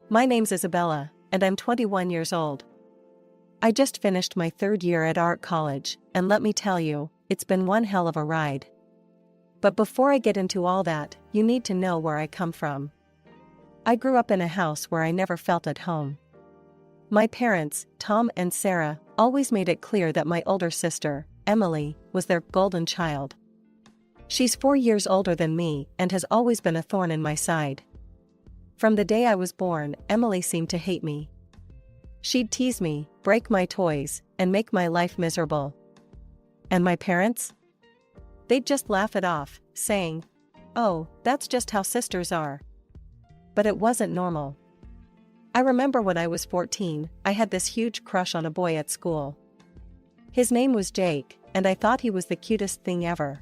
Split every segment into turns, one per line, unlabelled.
My name's Isabella, and I'm 21 years old. I just finished my third year at art college, and let me tell you, it's been one hell of a ride. But before I get into all that, you need to know where I come from. I grew up in a house where I never felt at home. My parents, Tom and Sarah, always made it clear that my older sister, Emily, was their golden child. She's 4 years older than me and has always been a thorn in my side. From the day I was born, Emily seemed to hate me. She'd tease me, break my toys, and make my life miserable. And my parents? They'd just laugh it off, saying, "Oh, that's just how sisters are." But it wasn't normal. I remember when I was 14, I had this huge crush on a boy at school. His name was Jake, and I thought he was the cutest thing ever.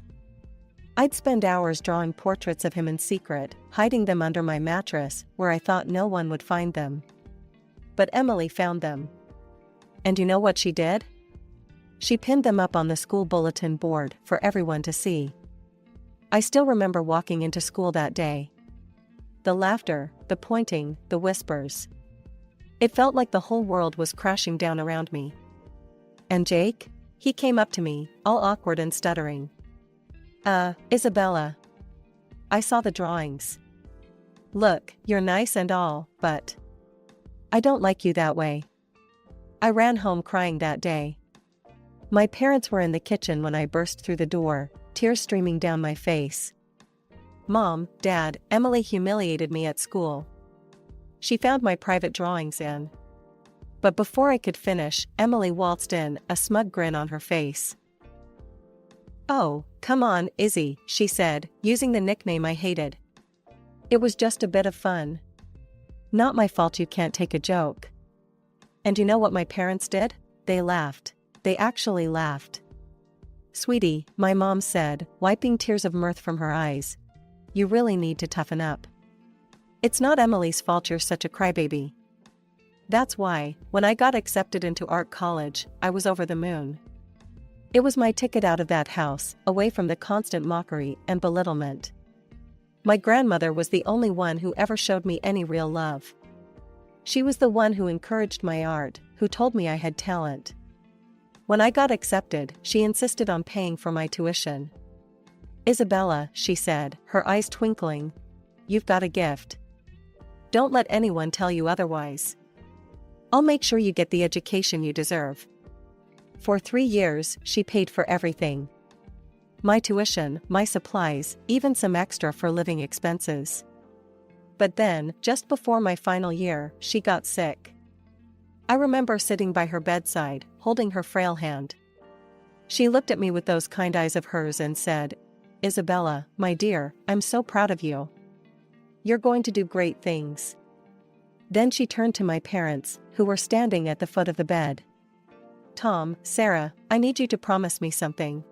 I'd spend hours drawing portraits of him in secret, hiding them under my mattress where I thought no one would find them. But Emily found them. And you know what she did? She pinned them up on the school bulletin board for everyone to see. I still remember walking into school that day. The laughter, the pointing, the whispers. It felt like the whole world was crashing down around me. And Jake? He came up to me, all awkward and stuttering. Isabella. I saw the drawings. Look, you're nice and all, but I don't like you that way. I ran home crying that day. My parents were in the kitchen when I burst through the door, tears streaming down my face. Mom, Dad, Emily humiliated me at school. She found my private drawings in. But before I could finish, Emily waltzed in, a smug grin on her face. "Oh, come on, Izzy," she said, using the nickname I hated. "It was just a bit of fun. Not my fault you can't take a joke." And you know what my parents did? They laughed. They actually laughed. "Sweetie," my mom said, wiping tears of mirth from her eyes, "you really need to toughen up. It's not Emily's fault you're such a crybaby." That's why, when I got accepted into art college, I was over the moon. It was my ticket out of that house, away from the constant mockery and belittlement. My grandmother was the only one who ever showed me any real love. She was the one who encouraged my art, who told me I had talent. When I got accepted, she insisted on paying for my tuition. "Isabella," she said, her eyes twinkling, "you've got a gift. Don't let anyone tell you otherwise. I'll make sure you get the education you deserve." For 3 years, she paid for everything. My tuition, my supplies, even some extra for living expenses. But then, just before my final year, she got sick. I remember sitting by her bedside, holding her frail hand. She looked at me with those kind eyes of hers and said, "Isabella, my dear, I'm so proud of you. You're going to do great things." Then she turned to my parents, who were standing at the foot of the bed. "Tom, Sarah, I need you to promise me something.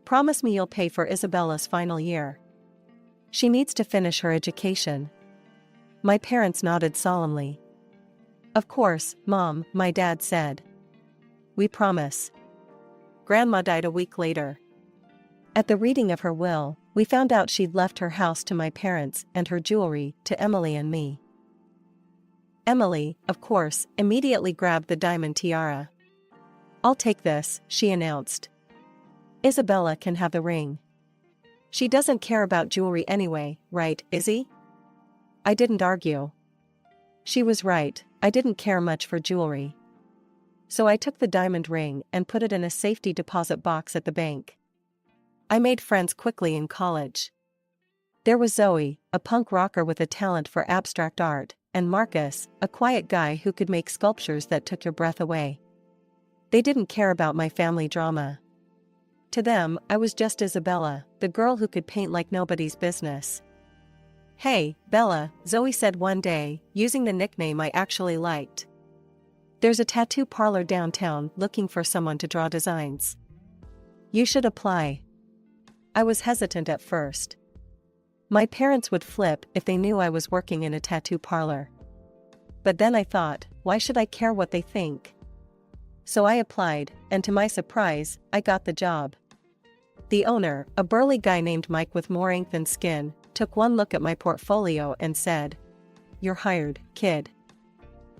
Promise me you'll pay for Isabella's final year. She needs to finish her education." My parents nodded solemnly. "Of course, Mom," my dad said. "We promise." Grandma died a week later. At the reading of her will, we found out she'd left her house to my parents and her jewelry to Emily and me. Emily, of course, immediately grabbed the diamond tiara. "I'll take this," she announced. "Isabella can have the ring. She doesn't care about jewelry anyway, right, Izzy?" I didn't argue. She was right, I didn't care much for jewelry. So I took the diamond ring and put it in a safety deposit box at the bank. I made friends quickly in college. There was Zoe, a punk rocker with a talent for abstract art, and Marcus, a quiet guy who could make sculptures that took your breath away. They didn't care about my family drama. To them, I was just Isabella, the girl who could paint like nobody's business. "Hey, Bella," Zoe said one day, using the nickname I actually liked. "There's a tattoo parlor downtown looking for someone to draw designs. You should apply." I was hesitant at first. My parents would flip if they knew I was working in a tattoo parlor. But then I thought, why should I care what they think? So I applied, and to my surprise, I got the job. The owner, a burly guy named Mike with more ink than skin, took one look at my portfolio and said, "You're hired, kid."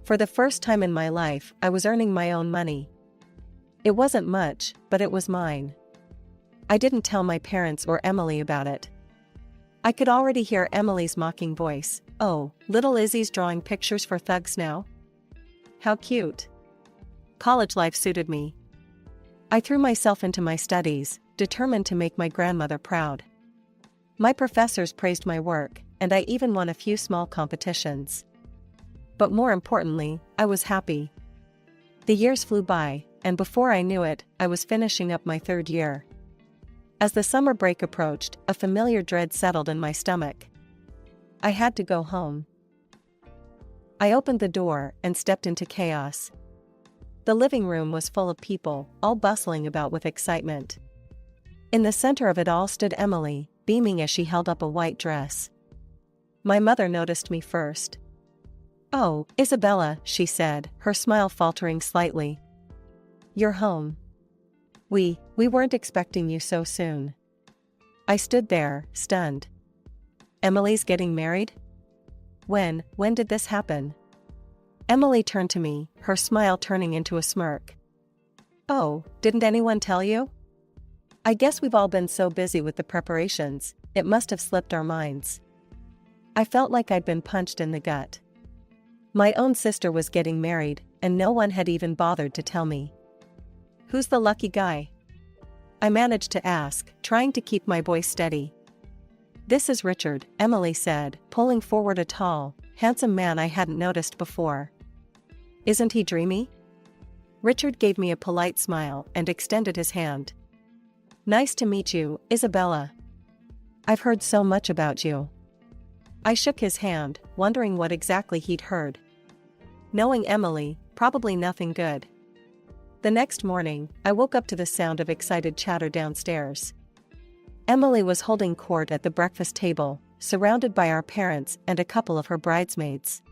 For the first time in my life, I was earning my own money. It wasn't much, but it was mine. I didn't tell my parents or Emily about it. I could already hear Emily's mocking voice. "Oh, little Izzy's drawing pictures for thugs now? How cute." College life suited me. I threw myself into my studies, determined to make my grandmother proud. My professors praised my work, and I even won a few small competitions. But more importantly, I was happy. The years flew by, and before I knew it, I was finishing up my third year. As the summer break approached, a familiar dread settled in my stomach. I had to go home. I opened the door and stepped into chaos. The living room was full of people, all bustling about with excitement. In the center of it all stood Emily, beaming as she held up a white dress. My mother noticed me first. "Oh, Isabella," she said, her smile faltering slightly. "You're home. We weren't expecting you so soon." I stood there, stunned. "Emily's getting married? When did this happen?" Emily turned to me, her smile turning into a smirk. "Oh, didn't anyone tell you? I guess we've all been so busy with the preparations, it must have slipped our minds." I felt like I'd been punched in the gut. My own sister was getting married, and no one had even bothered to tell me. "Who's the lucky guy?" I managed to ask, trying to keep my voice steady. "This is Richard," Emily said, pulling forward a tall, handsome man I hadn't noticed before. "Isn't he dreamy?" Richard gave me a polite smile and extended his hand. "Nice to meet you, Isabella. I've heard so much about you." I shook his hand, wondering what exactly he'd heard. Knowing Emily, probably nothing good. The next morning, I woke up to the sound of excited chatter downstairs. Emily was holding court at the breakfast table, surrounded by our parents and a couple of her bridesmaids.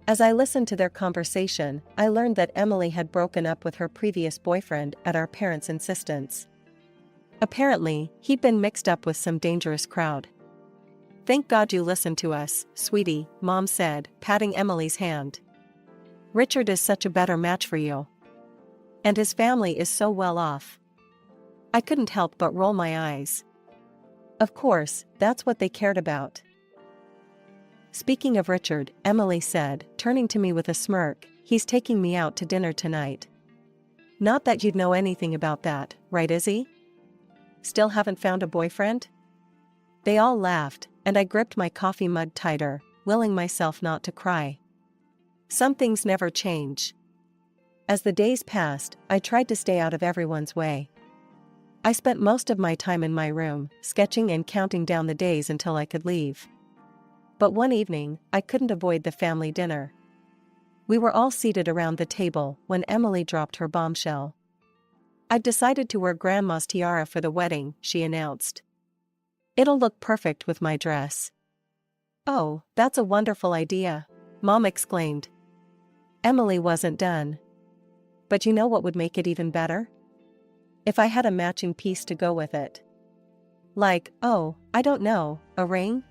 As I listened to their conversation, I learned that Emily had broken up with her previous boyfriend at our parents' insistence. Apparently, he'd been mixed up with some dangerous crowd. "Thank God you listened to us, sweetie," Mom said, patting Emily's hand. "Richard is such a better match for you. And his family is so well off." I couldn't help but roll my eyes. Of course, that's what they cared about. "Speaking of Richard," Emily said, turning to me with a smirk, "he's taking me out to dinner tonight. Not that you'd know anything about that, right, Izzy? Still haven't found a boyfriend?" They all laughed, and I gripped my coffee mug tighter, willing myself not to cry. Some things never change. As the days passed, I tried to stay out of everyone's way. I spent most of my time in my room, sketching and counting down the days until I could leave. But one evening, I couldn't avoid the family dinner. We were all seated around the table when Emily dropped her bombshell. "I've decided to wear Grandma's tiara for the wedding," she announced. "It'll look perfect with my dress." "Oh, that's a wonderful idea," Mom exclaimed. Emily wasn't done. "But you know what would make it even better? If I had a matching piece to go with it. Like, oh, I don't know, a ring?"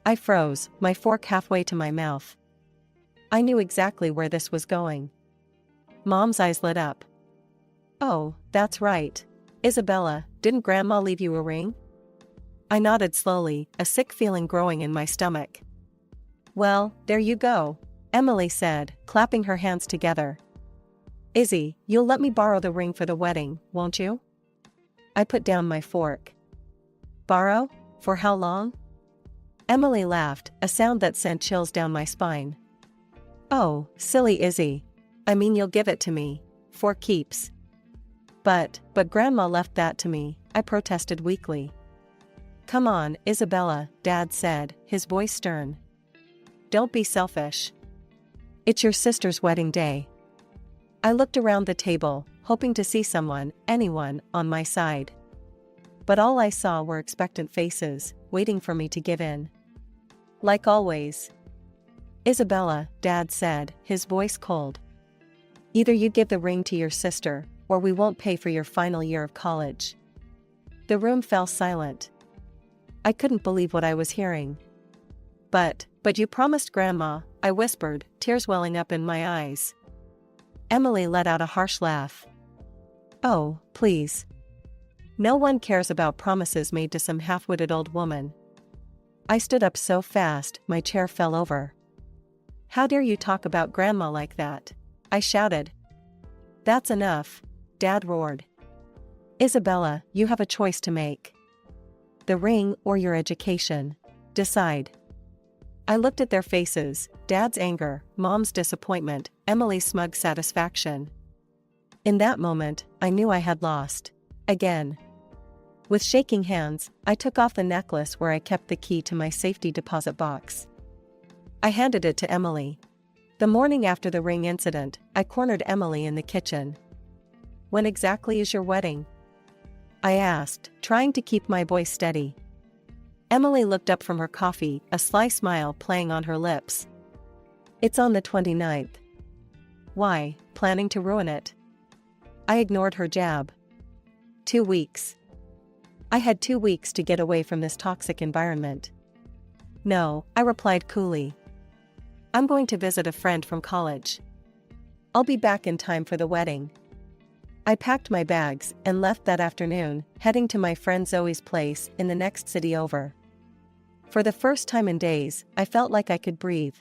I froze, my fork halfway to my mouth. I knew exactly where this was going. Mom's eyes lit up. "Oh, that's right. Isabella, didn't Grandma leave you a ring?" I nodded slowly, a sick feeling growing in my stomach. "Well, there you go," Emily said, clapping her hands together. "Izzy, you'll let me borrow the ring for the wedding, won't you?" I put down my fork. "Borrow? For how long?" Emily laughed, a sound that sent chills down my spine. "Oh, silly Izzy. I mean, you'll give it to me. For keeps." But Grandma left that to me," I protested weakly. "Come on, Isabella," Dad said, his voice stern. "Don't be selfish. It's your sister's wedding day." I looked around the table, hoping to see someone, anyone, on my side. But all I saw were expectant faces, waiting for me to give in. Like always. "Isabella," Dad said, his voice cold. "Either you give the ring to your sister, or we won't pay for your final year of college." The room fell silent. I couldn't believe what I was hearing. But But you promised Grandma, I whispered, tears welling up in my eyes. Emily let out a harsh laugh. Oh, please. No one cares about promises made to some half-witted old woman. I stood up so fast, my chair fell over. How dare you talk about Grandma like that? I shouted. That's enough, Dad roared. Isabella, you have a choice to make. The ring or your education. Decide. I looked at their faces, Dad's anger, Mom's disappointment, Emily's smug satisfaction. In that moment, I knew I had lost. Again. With shaking hands, I took off the necklace where I kept the key to my safety deposit box. I handed it to Emily. The morning after the ring incident, I cornered Emily in the kitchen. When exactly is your wedding? I asked, trying to keep my voice steady. Emily looked up from her coffee, a sly smile playing on her lips. It's on the 29th. Why, planning to ruin it? I ignored her jab. 2 weeks. I had 2 weeks to get away from this toxic environment. No, I replied coolly. I'm going to visit a friend from college. I'll be back in time for the wedding. I packed my bags and left that afternoon, heading to my friend Zoe's place in the next city over. For the first time in days, I felt like I could breathe.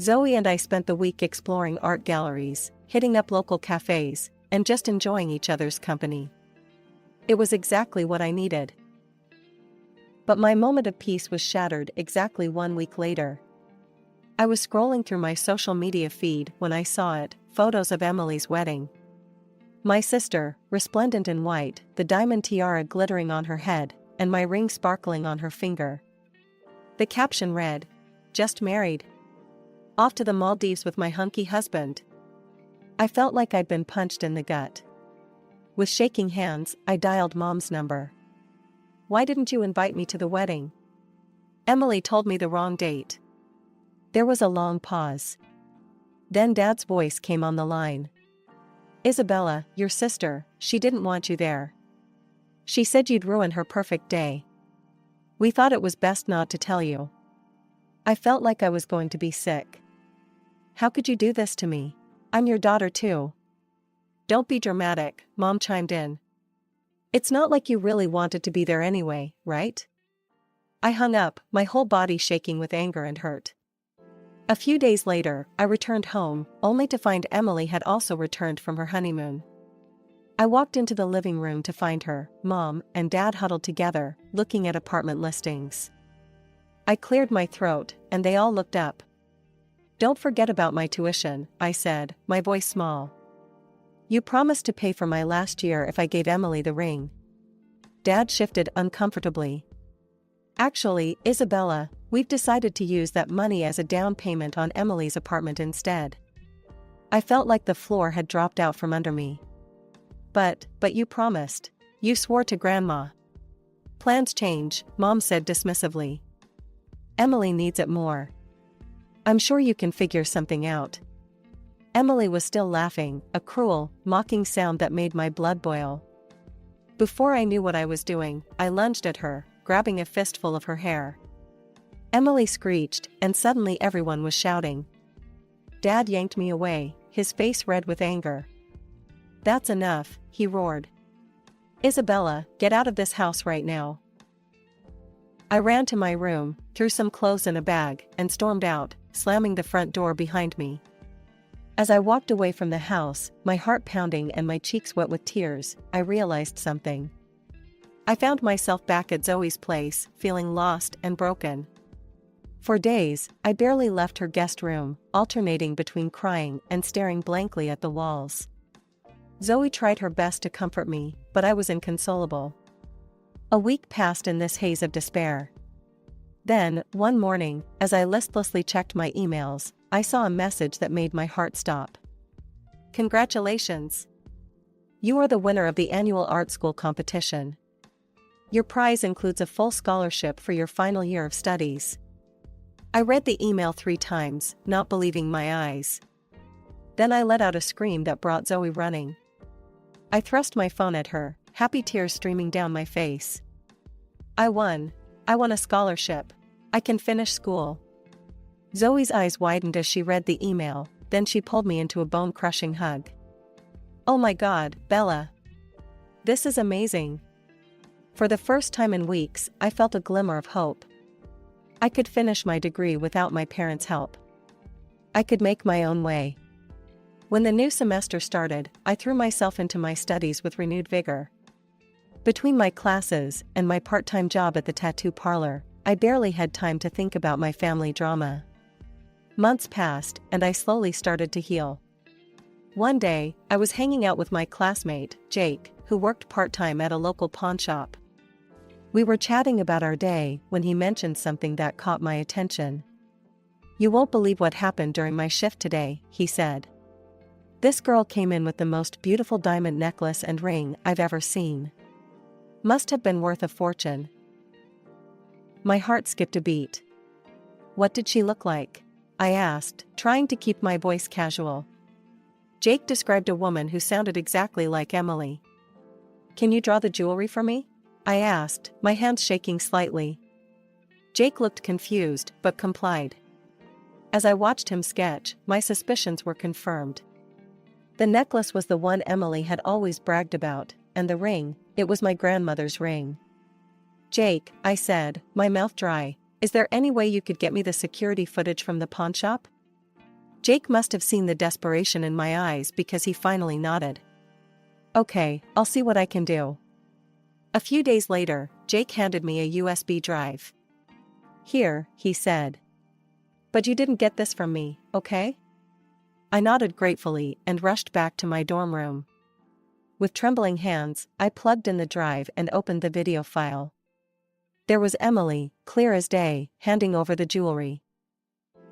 Zoe and I spent the week exploring art galleries, hitting up local cafes, and just enjoying each other's company. It was exactly what I needed. But my moment of peace was shattered exactly 1 week later. I was scrolling through my social media feed when I saw it, photos of Emily's wedding. My sister, resplendent in white, the diamond tiara glittering on her head, and my ring sparkling on her finger. The caption read, "Just married. Off to the Maldives with my hunky husband." I felt like I'd been punched in the gut. With shaking hands, I dialed Mom's number. Why didn't you invite me to the wedding? Emily told me the wrong date. There was a long pause. Then Dad's voice came on the line. Isabella, your sister, she didn't want you there. She said you'd ruin her perfect day. We thought it was best not to tell you. I felt like I was going to be sick. How could you do this to me? I'm your daughter too. Don't be dramatic, Mom chimed in. It's not like you really wanted to be there anyway, right? I hung up, my whole body shaking with anger and hurt. A few days later, I returned home, only to find Emily had also returned from her honeymoon. I walked into the living room to find her, Mom, and Dad huddled together, looking at apartment listings. I cleared my throat, and they all looked up. Don't forget about my tuition, I said, my voice small. You promised to pay for my last year if I gave Emily the ring. Dad shifted uncomfortably. Actually, Isabella, we've decided to use that money as a down payment on Emily's apartment instead. I felt like the floor had dropped out from under me. But you promised. You swore to Grandma. Plans change, Mom said dismissively. Emily needs it more. I'm sure you can figure something out. Emily was still laughing, a cruel, mocking sound that made my blood boil. Before I knew what I was doing, I lunged at her, grabbing a fistful of her hair. Emily screeched, and suddenly everyone was shouting. Dad yanked me away, his face red with anger. That's enough, he roared. Isabella, get out of this house right now. I ran to my room, threw some clothes in a bag, and stormed out, slamming the front door behind me. As I walked away from the house, my heart pounding and my cheeks wet with tears, I realized something. I found myself back at Zoe's place, feeling lost and broken. For days, I barely left her guest room, alternating between crying and staring blankly at the walls. Zoe tried her best to comfort me, but I was inconsolable. A week passed in this haze of despair. Then, one morning, as I listlessly checked my emails, I saw a message that made my heart stop. Congratulations! You are the winner of the annual art school competition. Your prize includes a full scholarship for your final year of studies. I read the email 3 times, not believing my eyes. Then I let out a scream that brought Zoe running. I thrust my phone at her, happy tears streaming down my face. I won. I won a scholarship. I can finish school. Zoe's eyes widened as she read the email, then she pulled me into a bone-crushing hug. "Oh my God, Bella. This is amazing." For the first time in weeks, I felt a glimmer of hope. I could finish my degree without my parents' help. I could make my own way. When the new semester started, I threw myself into my studies with renewed vigor. Between my classes and my part-time job at the tattoo parlor, I barely had time to think about my family drama. Months passed, and I slowly started to heal. One day, I was hanging out with my classmate, Jake, who worked part-time at a local pawn shop. We were chatting about our day when he mentioned something that caught my attention. "You won't believe what happened during my shift today," he said. "This girl came in with the most beautiful diamond necklace and ring I've ever seen. Must have been worth a fortune." My heart skipped a beat. "What did she look like?" I asked, trying to keep my voice casual. Jake described a woman who sounded exactly like Emily. "Can you draw the jewelry for me?" I asked, my hands shaking slightly. Jake looked confused, but complied. As I watched him sketch, my suspicions were confirmed. The necklace was the one Emily had always bragged about, and the ring, it was my grandmother's ring. "Jake," I said, my mouth dry, "is there any way you could get me the security footage from the pawn shop?" Jake must have seen the desperation in my eyes because he finally nodded. "Okay, I'll see what I can do." A few days later, Jake handed me a USB drive. "Here," he said. "But you didn't get this from me, okay?" I nodded gratefully and rushed back to my dorm room. With trembling hands, I plugged in the drive and opened the video file. There was Emily, clear as day, handing over the jewelry.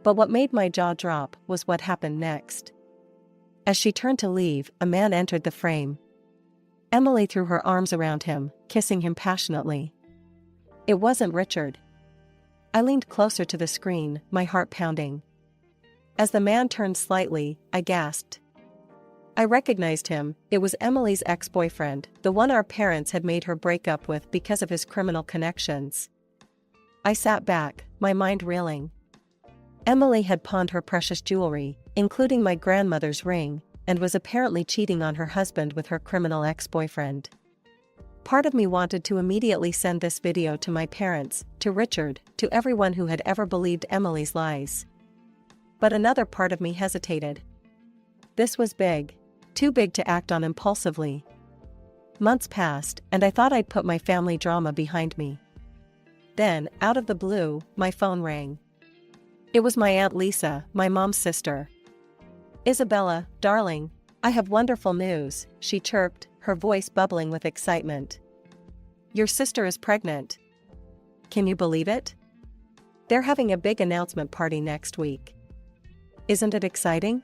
But what made my jaw drop was what happened next. As she turned to leave, a man entered the frame. Emily threw her arms around him, kissing him passionately. It wasn't Richard. I leaned closer to the screen, my heart pounding. As the man turned slightly, I gasped. I recognized him. It was Emily's ex-boyfriend, the one our parents had made her break up with because of his criminal connections. I sat back, my mind reeling. Emily had pawned her precious jewelry, including my grandmother's ring, and was apparently cheating on her husband with her criminal ex-boyfriend. Part of me wanted to immediately send this video to my parents, to Richard, to everyone who had ever believed Emily's lies. But another part of me hesitated. This was big. Too big to act on impulsively. Months passed, and I thought I'd put my family drama behind me. Then, out of the blue, my phone rang. It was my Aunt Lisa, my mom's sister. "Isabella, darling, I have wonderful news," she chirped, her voice bubbling with excitement. "Your sister is pregnant. Can you believe it? They're having a big announcement party next week. Isn't it exciting?"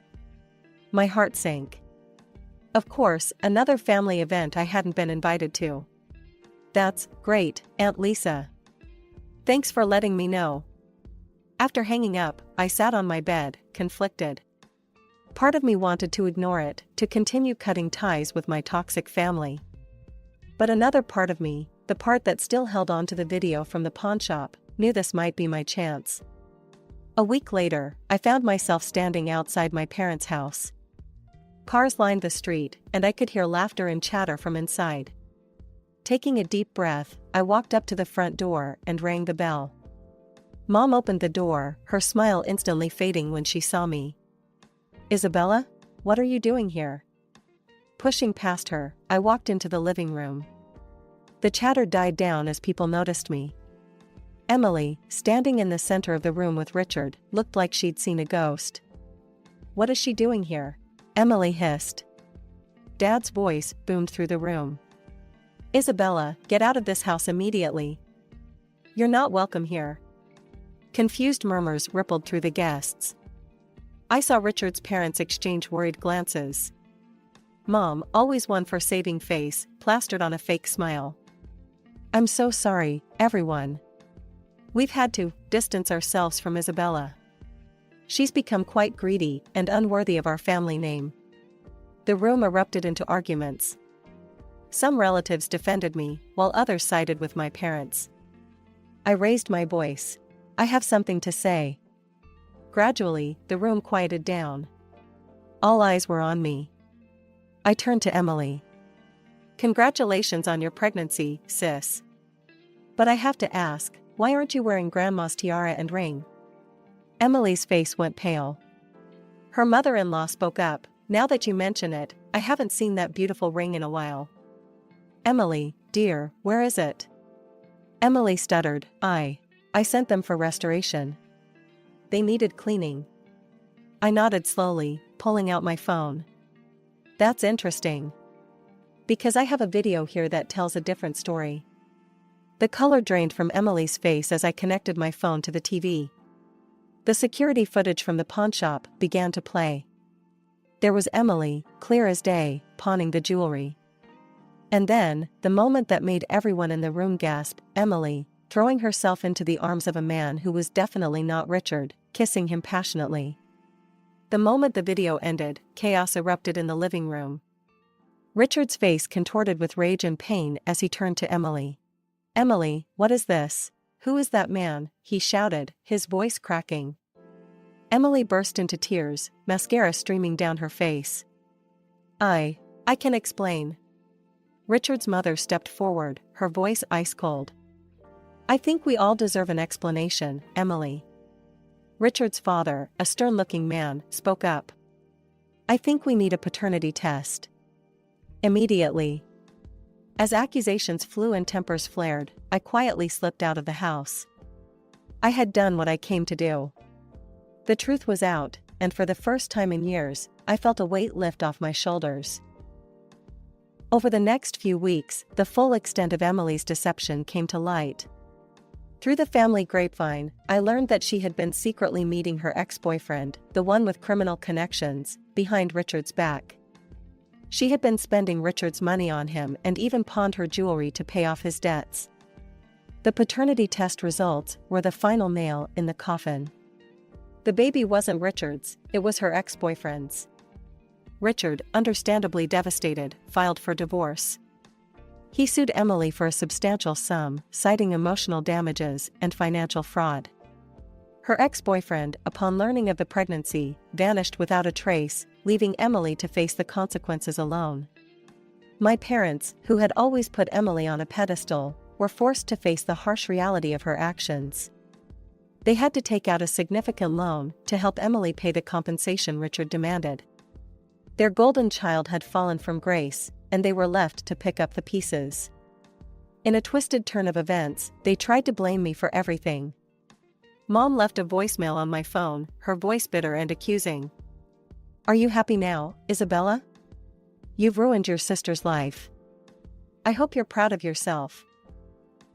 My heart sank. Of course, another family event I hadn't been invited to. "That's great, Aunt Lisa. Thanks for letting me know." After hanging up, I sat on my bed, conflicted. Part of me wanted to ignore it, to continue cutting ties with my toxic family. But another part of me, the part that still held on to the video from the pawn shop, knew this might be my chance. A week later, I found myself standing outside my parents' house. Cars lined the street, and I could hear laughter and chatter from inside. Taking a deep breath, I walked up to the front door and rang the bell. Mom opened the door, her smile instantly fading when she saw me. "Isabella, what are you doing here?" Pushing past her, I walked into the living room. The chatter died down as people noticed me. Emily, standing in the center of the room with Richard, looked like she'd seen a ghost. "What is she doing here?" Emily hissed. Dad's voice boomed through the room. "Isabella, get out of this house immediately. You're not welcome here." Confused murmurs rippled through the guests. I saw Richard's parents exchange worried glances. Mom, always one for saving face, plastered on a fake smile. "I'm so sorry, everyone. We've had to distance ourselves from Isabella. She's become quite greedy and unworthy of our family name." The room erupted into arguments. Some relatives defended me, while others sided with my parents. I raised my voice. "I have something to say." Gradually, the room quieted down. All eyes were on me. I turned to Emily. "Congratulations on your pregnancy, sis. But I have to ask, why aren't you wearing Grandma's tiara and ring?" Emily's face went pale. Her mother-in-law spoke up, "Now that you mention it, I haven't seen that beautiful ring in a while." "Emily, dear, where is it?" Emily stuttered, I sent them for restoration. They needed cleaning." I nodded slowly, pulling out my phone. "That's interesting. Because I have a video here that tells a different story." The color drained from Emily's face as I connected my phone to the TV. The security footage from the pawnshop began to play. There was Emily, clear as day, pawning the jewelry. And then, the moment that made everyone in the room gasp, Emily, throwing herself into the arms of a man who was definitely not Richard, kissing him passionately. The moment the video ended, chaos erupted in the living room. Richard's face contorted with rage and pain as he turned to Emily. "Emily, what is this? Who is that man?" he shouted, his voice cracking. Emily burst into tears, mascara streaming down her face. I can explain." Richard's mother stepped forward, her voice ice cold. "I think we all deserve an explanation, Emily." Richard's father, a stern-looking man, spoke up. "I think we need a paternity test." Immediately. As accusations flew and tempers flared, I quietly slipped out of the house. I had done what I came to do. The truth was out, and for the first time in years, I felt a weight lift off my shoulders. Over the next few weeks, the full extent of Emily's deception came to light. Through the family grapevine, I learned that she had been secretly meeting her ex-boyfriend, the one with criminal connections, behind Richard's back. She had been spending Richard's money on him and even pawned her jewelry to pay off his debts. The paternity test results were the final nail in the coffin. The baby wasn't Richard's, it was her ex-boyfriend's. Richard, understandably devastated, filed for divorce. He sued Emily for a substantial sum, citing emotional damages and financial fraud. Her ex-boyfriend, upon learning of the pregnancy, vanished without a trace, leaving Emily to face the consequences alone. My parents, who had always put Emily on a pedestal, were forced to face the harsh reality of her actions. They had to take out a significant loan to help Emily pay the compensation Richard demanded. Their golden child had fallen from grace, and they were left to pick up the pieces. In a twisted turn of events, they tried to blame me for everything. Mom left a voicemail on my phone, her voice bitter and accusing. "Are you happy now, Isabella? You've ruined your sister's life. I hope you're proud of yourself."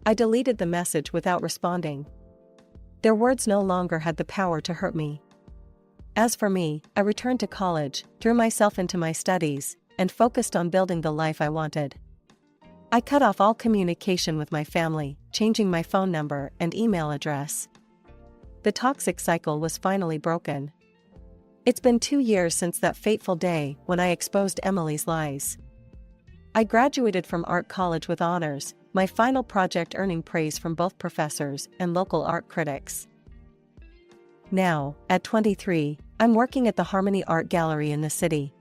I deleted the message without responding. Their words no longer had the power to hurt me. As for me, I returned to college, threw myself into my studies, and focused on building the life I wanted. I cut off all communication with my family, changing my phone number and email address. The toxic cycle was finally broken. It's been 2 years since that fateful day when I exposed Emily's lies. I graduated from art college with honors, my final project earning praise from both professors and local art critics. Now, at 23, I'm working at the Harmony Art Gallery in the city.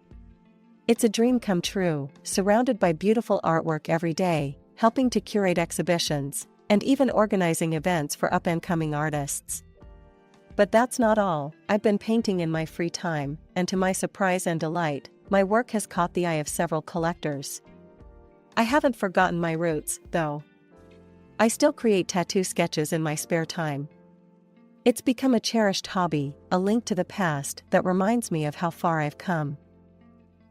It's a dream come true, surrounded by beautiful artwork every day, helping to curate exhibitions, and even organizing events for up-and-coming artists. But that's not all. I've been painting in my free time, and to my surprise and delight, my work has caught the eye of several collectors. I haven't forgotten my roots, though. I still create tattoo sketches in my spare time. It's become a cherished hobby, a link to the past that reminds me of how far I've come.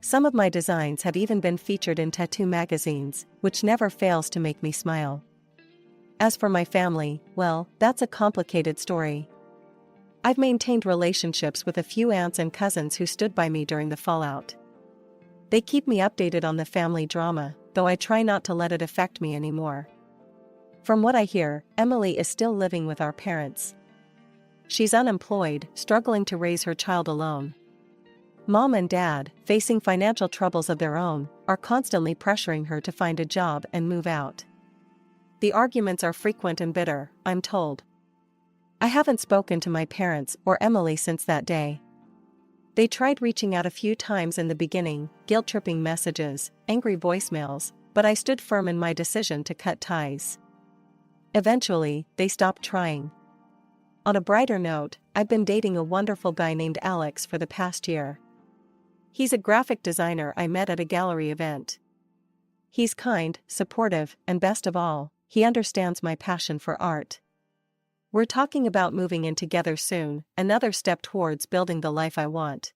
Some of my designs have even been featured in tattoo magazines, which never fails to make me smile. As for my family, well, that's a complicated story. I've maintained relationships with a few aunts and cousins who stood by me during the fallout. They keep me updated on the family drama, though I try not to let it affect me anymore. From what I hear, Emily is still living with our parents. She's unemployed, struggling to raise her child alone. Mom and Dad, facing financial troubles of their own, are constantly pressuring her to find a job and move out. The arguments are frequent and bitter, I'm told. I haven't spoken to my parents or Emily since that day. They tried reaching out a few times in the beginning, guilt-tripping messages, angry voicemails, but I stood firm in my decision to cut ties. Eventually, they stopped trying. On a brighter note, I've been dating a wonderful guy named Alex for the past year. He's a graphic designer I met at a gallery event. He's kind, supportive, and best of all, he understands my passion for art. We're talking about moving in together soon, another step towards building the life I want.